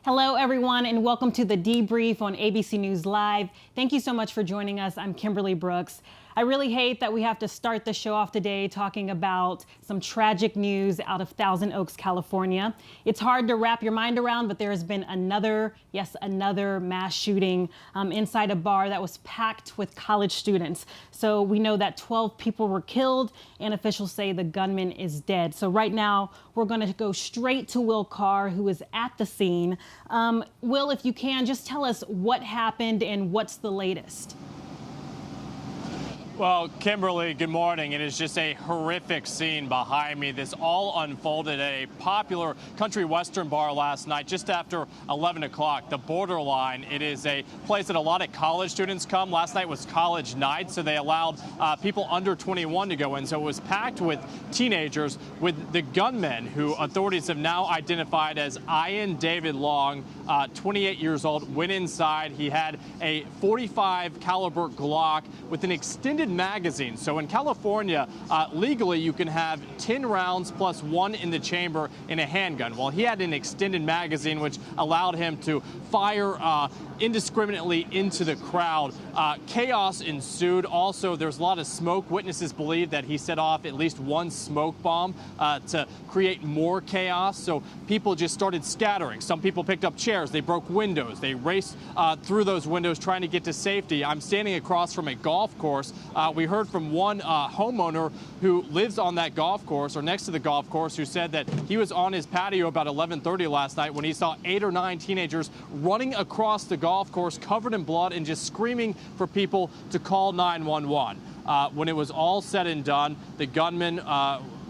Hello, everyone, and welcome to the Debrief on ABC News Live. Thank you so much for joining us. I'm Kimberly Brooks. I really hate that we have to start the show off today talking about some tragic news out of Thousand Oaks, California. It's hard to wrap your mind around, but there has been another mass shooting inside a bar that was packed with college students. So we know that 12 people were killed, and officials say the gunman is dead. So right now, we're going to go straight to Will Carr, who is at the scene. Will, if you can, just tell us what happened and what's the latest. Well, Kimberly, good morning. It is just a horrific scene behind me. This all unfolded at a popular country western bar last night, just after 11 o'clock. The Borderline, it is a place that a lot of college students come. Last night was college night, so they allowed people under 21 to go in. So it was packed with teenagers, with the gunman, who authorities have now identified as Ian David Long, 28 years old, went inside. He had a .45 caliber Glock with an extended magazine. So in California, legally you can have 10 rounds plus one in the chamber in a handgun. Well, he had an extended magazine which allowed him to fire indiscriminately into the crowd. Chaos ensued. Also, there's a lot of smoke. Witnesses believe that he set off at least one smoke bomb to create more chaos. So people just started scattering. Some people picked up chairs. They broke windows. They raced through those windows trying to get to safety. I'm standing across from a golf course. We heard from one homeowner who lives on that golf course, or next to the golf course, who said that he was on his patio about 11:30 last night when he saw 8 or 9 teenagers running across the golf course covered in blood and just screaming for people to call 911. When it was all said and done, the gunman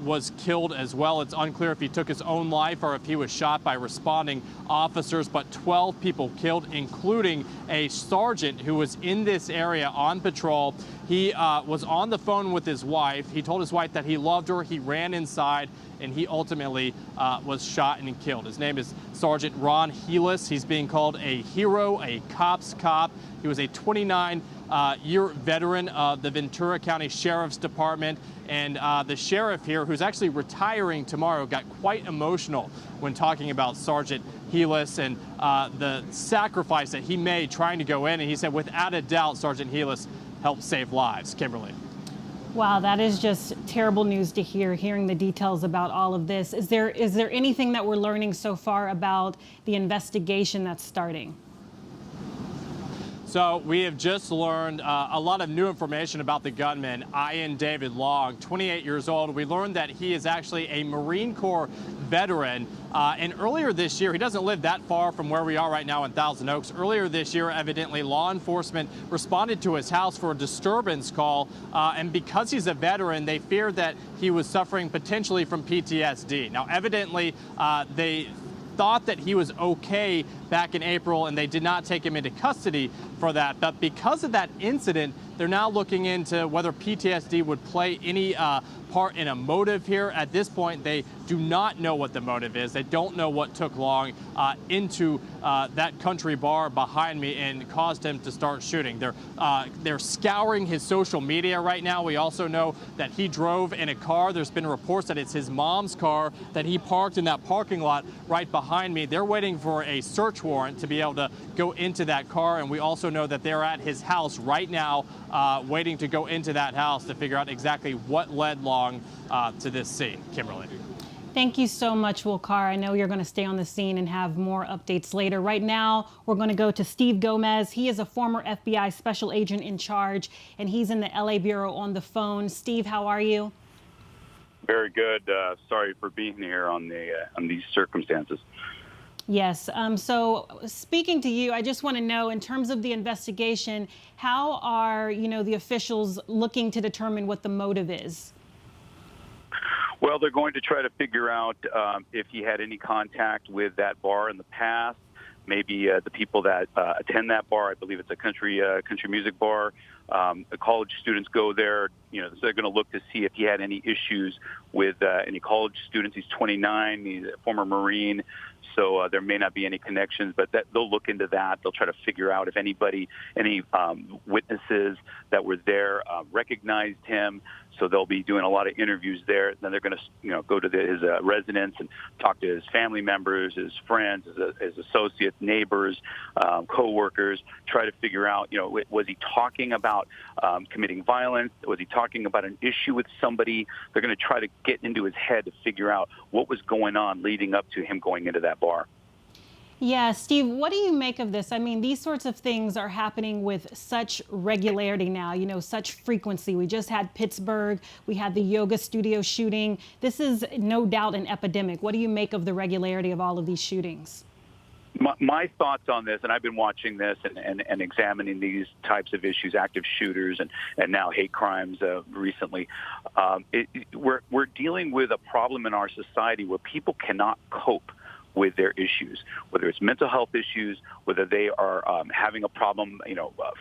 was killed as well. It's unclear if he took his own life or if he was shot by responding officers, but 12 people killed, including a sergeant who was in this area on patrol. He was on the phone with his wife. He told his wife that he loved her. He ran inside, and he ultimately was shot and killed. His name is Sergeant Ron Helis. He's being called a hero, a cop's cop. He was a 29-year veteran of the Ventura County Sheriff's Department. And the sheriff here, who's actually retiring tomorrow, got quite emotional when talking about Sergeant Helis and the sacrifice that he made trying to go in. And he said, without a doubt, Sergeant Helis helped save lives. Kimberly. Wow, that is just terrible news to hear, hearing the details about all of this. Is there anything that we're learning so far about the investigation that's starting? So we have just learned a lot of new information about the gunman, Ian David Long, 28 years old. We learned that he is actually a Marine Corps veteran. And earlier this year, he doesn't live that far from where we are right now in Thousand Oaks. Earlier this year, evidently, law enforcement responded to his house for a disturbance call. And because he's a veteran, they feared that he was suffering potentially from PTSD. Now, evidently, they thought that he was okay back in April, and they did not take him into custody for that. But because of that incident, they're now looking into whether PTSD would play any part in a motive here. At this point, they do not know what the motive is. They don't know what took Long into that country bar behind me and caused him to start shooting. They're scouring his social media right now. We also know that he drove in a car. There's been reports that it's his mom's car that he parked in that parking lot right behind me. They're waiting for a search warrant to be able to go into that car, and we also know that they're at his house right now waiting to go into that house to figure out exactly what led Long to this scene. Kimberly. Thank you so much, Will Carr. I know you're going to stay on the scene and have more updates later. Right now, we're going to go to Steve Gomez. He is a former FBI special agent in charge, and he's in the LA Bureau on the phone. Steve, how are you? Very good. Sorry for being here on these circumstances. Yes. So speaking to you, I just want to know, in terms of the investigation, how are, the officials looking to determine what the motive is? Well, they're going to try to figure out if he had any contact with that bar in the past. Maybe the people that attend that bar. I believe it's a country music bar. The college students go there. So they're going to look to see if he had any issues with any college students. He's 29. He's a former Marine. So there may not be any connections, but they'll look into that. They'll try to figure out if any witnesses that were there recognized him. So they'll be doing a lot of interviews there. Then they're going to, go to his residence and talk to his family members, his friends, his associates, neighbors, co-workers, try to figure out, was he talking about committing violence? Was he talking about an issue with somebody? They're going to try to get into his head to figure out what was going on leading up to him going into that bar. Yeah, Steve, what do you make of this? I mean, these sorts of things are happening with such regularity now, such frequency. We just had Pittsburgh, we had the yoga studio shooting. This is no doubt an epidemic. What do you make of the regularity of all of these shootings? My thoughts on this, and I've been watching this and examining these types of issues, active shooters and now hate crimes recently, we're dealing with a problem in our society where people cannot cope with their issues, whether it's mental health issues, whether they are having a problem,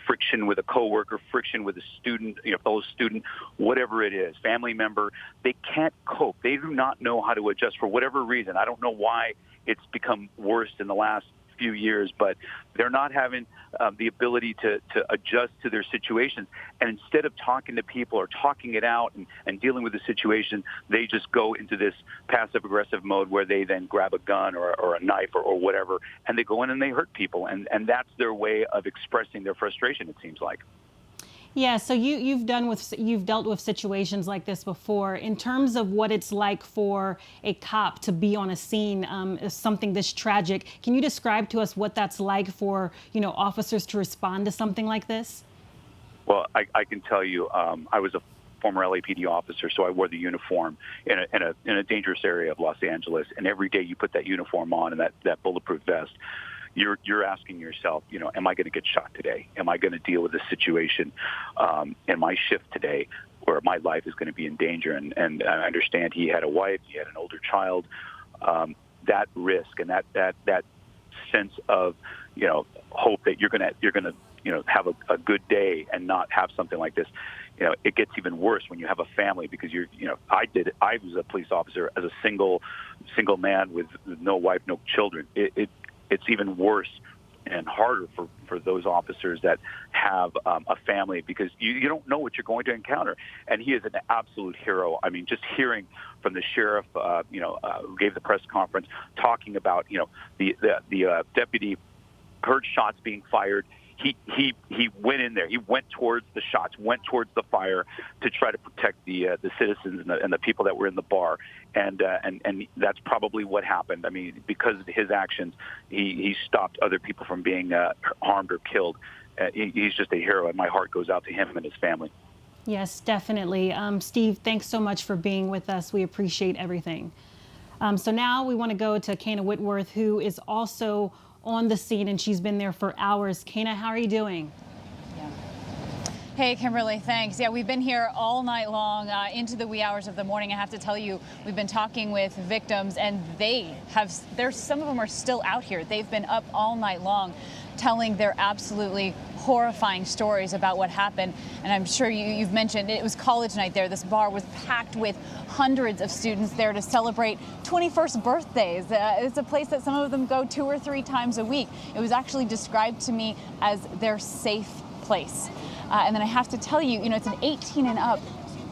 friction with a coworker, friction with a student, fellow student, whatever it is, family member, they can't cope. They do not know how to adjust for whatever reason. I don't know why it's become worse in the last few years, but they're not having the ability to adjust to their situations. And instead of talking to people or talking it out and dealing with the situation, they just go into this passive-aggressive mode where they then grab a gun or a knife or whatever, and they go in and they hurt people. And that's their way of expressing their frustration, it seems like. Yeah, so you've dealt with situations like this before. In terms of what it's like for a cop to be on a scene, something this tragic, can you describe to us what that's like for officers to respond to something like this? Well, I can tell you, I was a former LAPD officer, so I wore the uniform in a dangerous area of Los Angeles, and every day you put that uniform on and that bulletproof vest. You're asking yourself, am I going to get shot today? Am I going to deal with this situation in my shift today where my life is going to be in danger? And I understand he had a wife, he had an older child. That risk and that sense of, hope that you're going to have a good day and not have something like this. It gets even worse when you have a family because I was a police officer as a single man with no wife, no children. It's even worse and harder for those officers that have a family because you don't know what you're going to encounter. And he is an absolute hero. I mean, just hearing from the sheriff, who gave the press conference, talking about, the deputy heard shots being fired. He went in there. He went towards the shots, went towards the fire to try to protect the citizens and the people that were in the bar. And that's probably what happened. I mean, because of his actions, he stopped other people from being harmed or killed. He's just a hero, and my heart goes out to him and his family. Yes, definitely. Steve, thanks so much for being with us. We appreciate everything. So now we want to go to Kana Whitworth, who is also on the scene, and she's been there for hours. Kana, how are you doing? Hey, Kimberly, thanks. Yeah, we've been here all night long, into the wee hours of the morning. I have to tell you, we've been talking with victims, and some of them are still out here. They've been up all night long telling their absolutely horrifying stories about what happened. And I'm sure you've mentioned it was college night there. This bar was packed with hundreds of students there to celebrate 21st birthdays. It's a place that some of them go 2 or 3 times a week. It was actually described to me as their safe place. And then I have to tell you, it's an 18 and up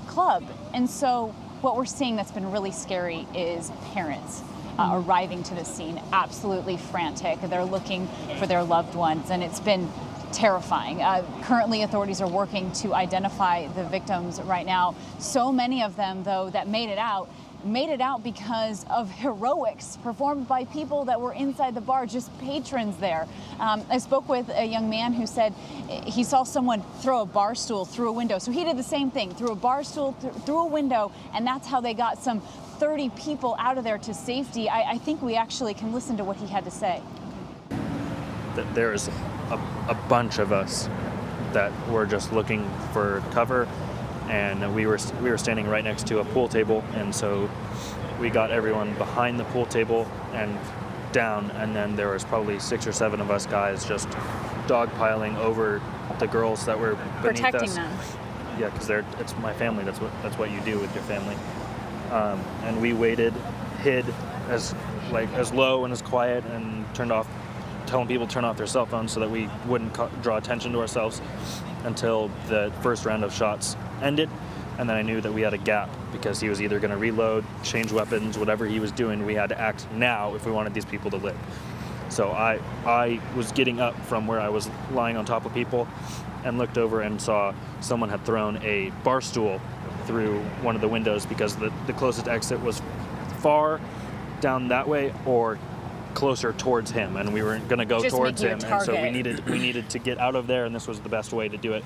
club. And so what we're seeing that's been really scary is parents arriving to the scene, absolutely frantic. They're looking for their loved ones, and it's been terrifying. Currently, authorities are working to identify the victims right now. So many of them, though, that made it out because of heroics performed by people that were inside the bar, just patrons there. I spoke with a young man who said he saw someone throw a bar stool through a window. So he did the same thing, threw a bar stool through a window, and that's how they got some 30 people out of there to safety. I think we actually can listen to what he had to say. There's a bunch of us that were just looking for cover, and we were standing right next to a pool table, and so we got everyone behind the pool table and down, and then there was probably 6 or 7 of us guys just dogpiling over the girls that were beneath protecting us. them. Yeah, because it's my family. That's what you do with your family. And we waited, hid as low and as quiet, and telling people to turn off their cell phones so that we wouldn't draw attention to ourselves until the first round of shots ended. And then I knew that we had a gap because he was either going to reload, change weapons, whatever he was doing, we had to act now if we wanted these people to live. So I was getting up from where I was lying on top of people and looked over and saw someone had thrown a bar stool through one of the windows because the closest exit was far down that way or closer towards him, and we were going to go Just towards making a him, and so target. we needed to get out of there, and this was the best way to do it.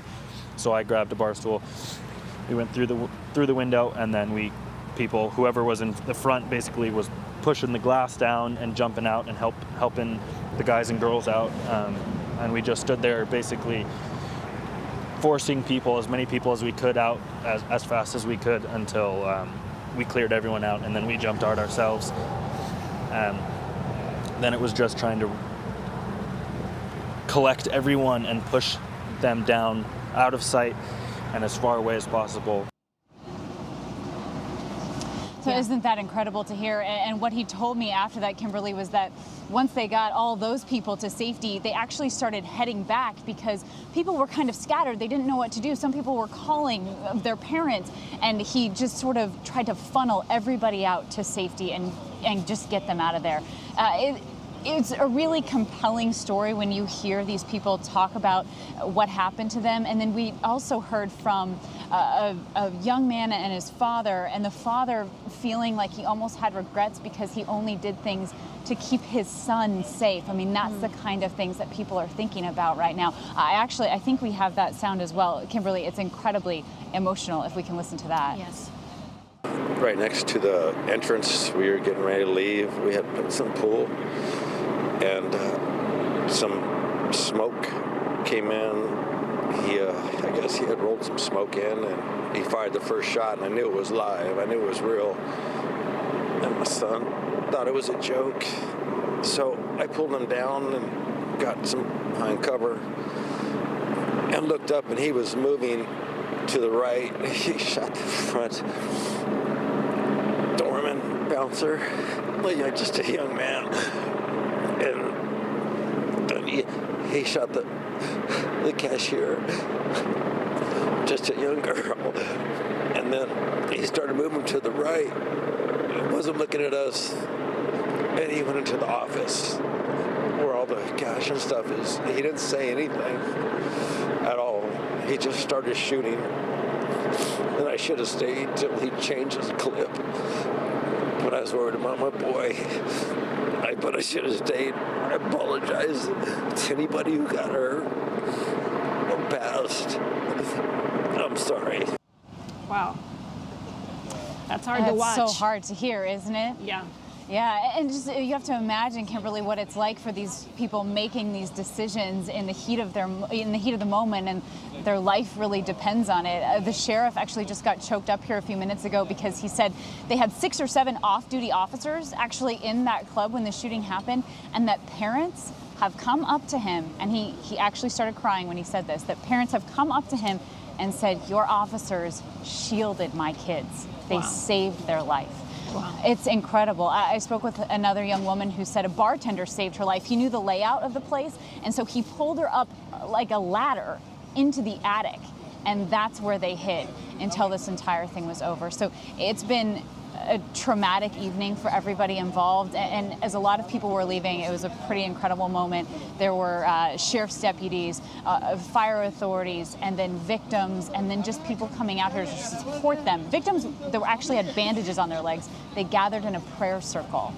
So I grabbed a bar stool. We went through the window, and then whoever was in the front basically was pushing the glass down and jumping out and helping the guys and girls out, and we just stood there basically forcing as many people as we could out as fast as we could until we cleared everyone out, and then we jumped out ourselves. Then it was just trying to collect everyone and push them down out of sight and as far away as possible. So isn't that incredible to hear? And what he told me after that, Kimberly, was that once they got all those people to safety, they actually started heading back because people were kind of scattered. They didn't know what to do. Some people were calling their parents, and he just sort of tried to funnel everybody out to safety and just get them out of there. It's a really compelling story when you hear these people talk about what happened to them. And then we also heard from a young man and his father, and the father feeling like he almost had regrets because he only did things to keep his son safe. I mean, that's the kind of things that people are thinking about right now. I think we have that sound as well. Kimberly, it's incredibly emotional if we can listen to that. Yes. Right next to the entrance, we were getting ready to leave. We had some pool, and some smoke came in. I guess he had rolled some smoke in, and he fired the first shot, and I knew it was live. I knew it was real. And my son thought it was a joke. So I pulled him down and got some behind cover and looked up, and he was moving to the right. He shot the front doorman, bouncer, just a young man. And then he shot the cashier, just a young girl. And then he started moving to the right. He wasn't looking at us. And he went into the office where all the cash and stuff is. He didn't say anything at all. He just started shooting. And I should have stayed till he changed his clip. But I was worried about my boy. But I should have stayed. I apologize to anybody who got hurt or passed. I'm sorry. Wow. That's hard to watch. That's so hard to hear, isn't it? Yeah. Yeah, and just you have to imagine, Kimberly, what it's like for these people making these decisions in the heat of the moment, and their life really depends on it. The sheriff actually just got choked up here a few minutes ago because he said they had 6 or 7 off-duty officers actually in that club when the shooting happened, and that parents have come up to him, and he actually started crying when he said this, that parents have come up to him and said, "Your officers shielded my kids. They saved their life." Wow. It's incredible. I spoke with another young woman who said a bartender saved her life. He knew the layout of the place, and so he pulled her up like a ladder into the attic, and that's where they hid until this entire thing was over. So it's been a traumatic evening for everybody involved, and as a lot of people were leaving, it was a pretty incredible moment. There were sheriff's deputies, fire authorities, and then victims, and then just people coming out here to support them. Victims that actually had bandages on their legs, they gathered in a prayer circle.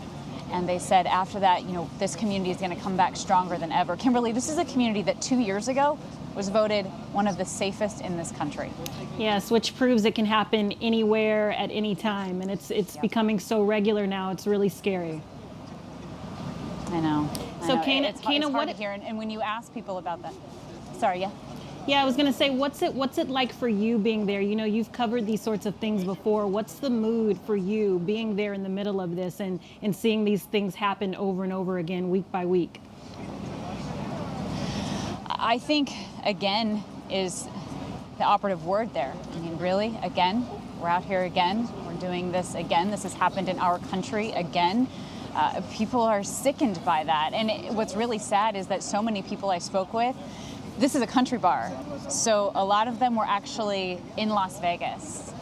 And they said after that, this community is going to come back stronger than ever. Kimberly, this is a community that 2 years ago was voted one of the safest in this country. Yes, which proves it can happen anywhere at any time, and it's becoming so regular now. It's really scary. I know. So, Kana, it's hard to hear, and when you ask people about that, sorry, yeah. Yeah, I was going to say, what's it like for you being there? You've covered these sorts of things before. What's the mood for you being there in the middle of this and seeing these things happen over and over again, week by week? I think, again, is the operative word there. I mean, really, again, we're out here again. We're doing this again. This has happened in our country again. People are sickened by that. And what's really sad is that so many people I spoke with, this is a country bar. So a lot of them were actually in Las Vegas.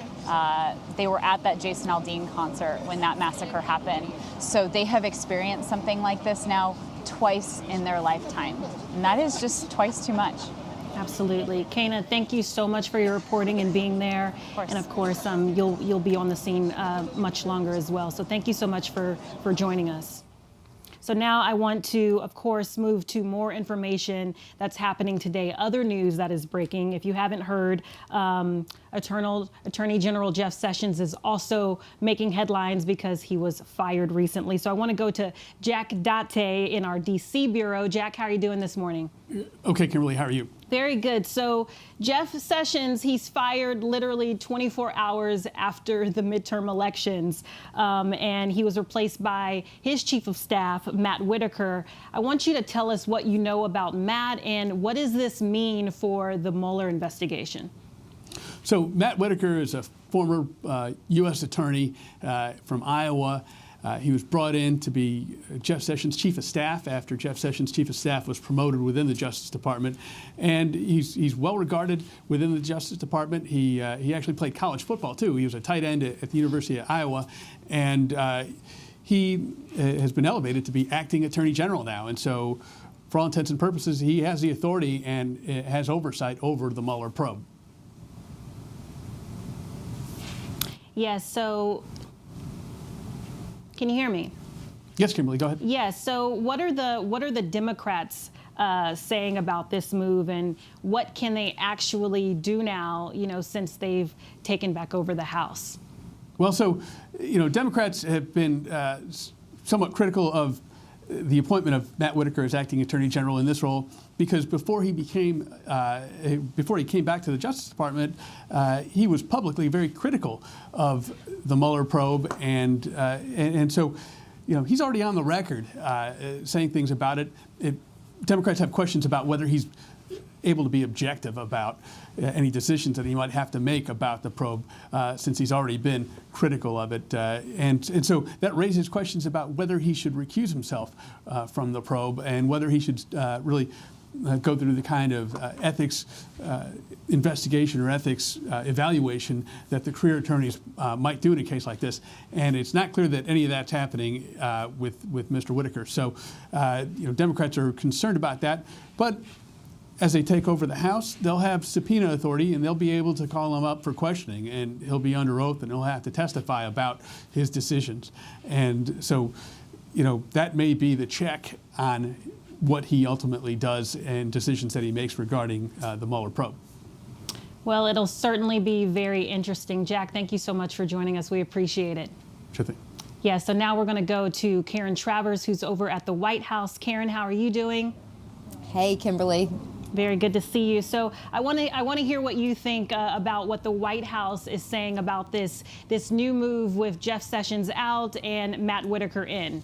They were at that Jason Aldean concert when that massacre happened. So they have experienced something like this now twice in their lifetime. And that is just twice too much. Absolutely. Kana, thank you so much for your reporting and being there. And of course, you'll be on the scene much longer as well. So thank you so much for joining us. So now I want to, of course, move to more information that's happening today, other news that is breaking. If you haven't heard, Attorney General Jeff Sessions is also making headlines because he was fired recently. So I want to go to Jack Dante in our D.C. bureau. Jack, how are you doing this morning? Okay, Kimberly, how are you? Very good. So Jeff Sessions, he's fired literally 24 hours after the midterm elections, and he was replaced by his chief of staff, Matt Whitaker. I want you to tell us what you know about Matt and what does this mean for the Mueller investigation? So Matt Whitaker is a former U.S. attorney from Iowa. He was brought in to be Jeff Sessions' chief of staff after Jeff Sessions' chief of staff was promoted within the Justice Department, and he's well regarded within the Justice Department. He actually played college football too. He was a tight end at the University of Iowa, and he has been elevated to be acting Attorney General now. And so, for all intents and purposes, he has the authority and has oversight over the Mueller probe. Yes. So. Can you hear me? Yes, Kimberly, go ahead. Yes. So what are the Democrats saying about this move, and what can they actually do now, since they've taken back over the House? Well, so, Democrats have been somewhat critical of the appointment of Matt Whitaker as acting Attorney General in this role, because before he came back to the Justice Department, he was publicly very critical of the Mueller probe, and so, he's already on the record saying things about it. Democrats have questions about whether he's able to be objective about any decisions that he might have to make about the probe, since he's already been critical of it. And so that raises questions about whether he should recuse himself from the probe and whether he should really go through the kind of ethics investigation or ethics evaluation that the career attorneys might do in a case like this. And it's not clear that any of that's happening with Mr. Whitaker. So, Democrats are concerned about that. But as they take over the House, they'll have subpoena authority, and they'll be able to call him up for questioning, and he'll be under oath, and he'll have to testify about his decisions. And so, that may be the check on what he ultimately does and decisions that he makes regarding the Mueller probe. Well, it'll certainly be very interesting. Jack, thank you so much for joining us. We appreciate it. Sure thing. Yeah, so now we're going to go to Karen Travers, who's over at the White House. Karen, how are you doing? Hey, Kimberly. Very good to see you. So I want to hear what you think about what the White House is saying about this new move with Jeff Sessions out and Matt Whitaker in.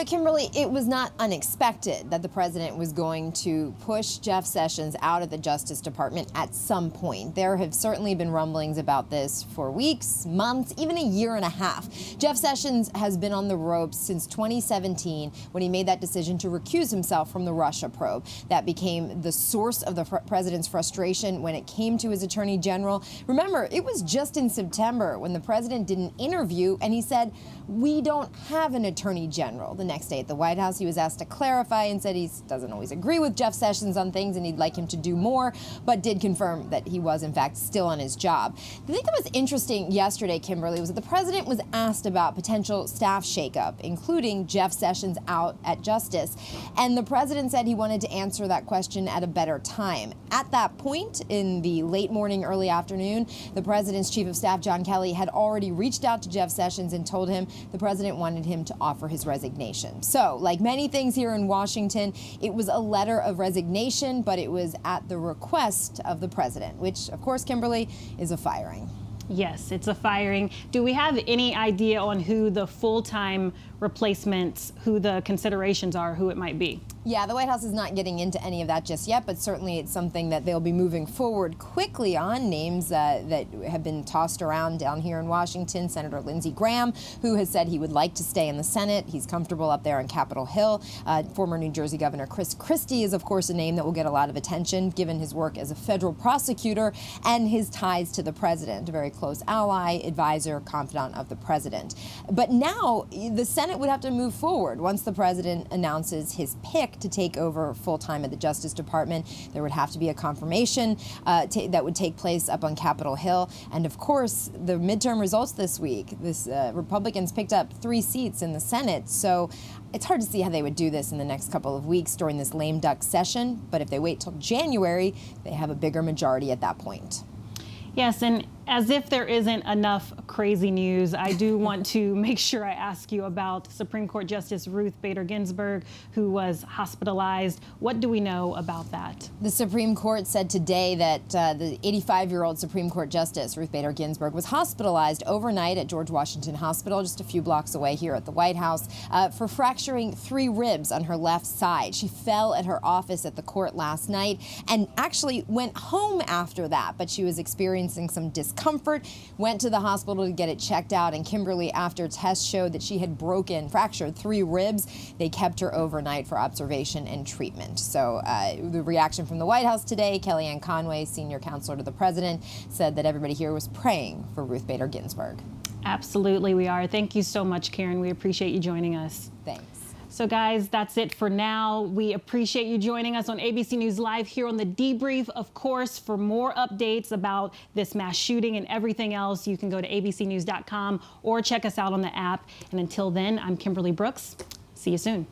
Kimberly, it was not unexpected that the president was going to push Jeff Sessions out of the Justice Department at some point. There have certainly been rumblings about this for weeks, months, even a year and a half. Jeff Sessions has been on the ropes since 2017 when he made that decision to recuse himself from the Russia probe. That became the source of the president's frustration when it came to his attorney general. Remember, it was just in September when the president did an interview and he said, "We don't have an attorney general." The next day at the White House, he was asked to clarify and said he doesn't always agree with Jeff Sessions on things and he'd like him to do more, but did confirm that he was, in fact, still on his job. The thing that was interesting yesterday, Kimberly, was that the president was asked about potential staff shakeup, including Jeff Sessions out at Justice. And the president said he wanted to answer that question at a better time. At that point, in the late morning, early afternoon, the president's chief of staff, John Kelly, had already reached out to Jeff Sessions and told him the president wanted him to offer his resignation. So, like many things here in Washington, it was a letter of resignation, but it was at the request of the president, which, of course, Kimberly, is a firing. Yes, it's a firing. Do we have any idea on who the full-time replacements, who the considerations are, who it might be? Yeah, the White House is not getting into any of that just yet, but certainly it's something that they'll be moving forward quickly on. Names that have been tossed around down here in Washington. Senator Lindsey Graham, who has said he would like to stay in the Senate. He's comfortable up there on Capitol Hill. Former New Jersey Governor Chris Christie is, of course, a name that will get a lot of attention, given his work as a federal prosecutor and his ties to the president, a very close ally, advisor, confidant of the president. But now the Senate would have to move forward once the president announces his pick to take over full-time at the Justice Department. There would have to be a confirmation that would take place up on Capitol Hill. And of course, the midterm results this week, Republicans picked up 3 seats in the Senate. So it's hard to see how they would do this in the next couple of weeks during this lame duck session. But if they wait till January, they have a bigger majority at that point. Yes, and as if there isn't enough crazy news, I do want to make sure I ask you about Supreme Court Justice Ruth Bader Ginsburg, who was hospitalized. What do we know about that? The Supreme Court said today that the 85-year-old Supreme Court Justice Ruth Bader Ginsburg was hospitalized overnight at George Washington Hospital, just a few blocks away here at the White House, for fracturing 3 ribs on her left side. She fell at her office at the court last night and actually went home after that, but she was experiencing some discomfort, went to the hospital to get it checked out, and Kimberly, after tests showed that she had fractured 3 ribs, they kept her overnight for observation and treatment. So the reaction from the White House today, Kellyanne Conway, senior counselor to the president, said that everybody here was praying for Ruth Bader Ginsburg. Absolutely, we are. Thank you so much, Karen. We appreciate you joining us. Thanks. So guys, that's it for now. We appreciate you joining us on ABC News Live here on The Debrief. Of course, for more updates about this mass shooting and everything else, you can go to abcnews.com or check us out on the app. And until then, I'm Kimberly Brooks. See you soon.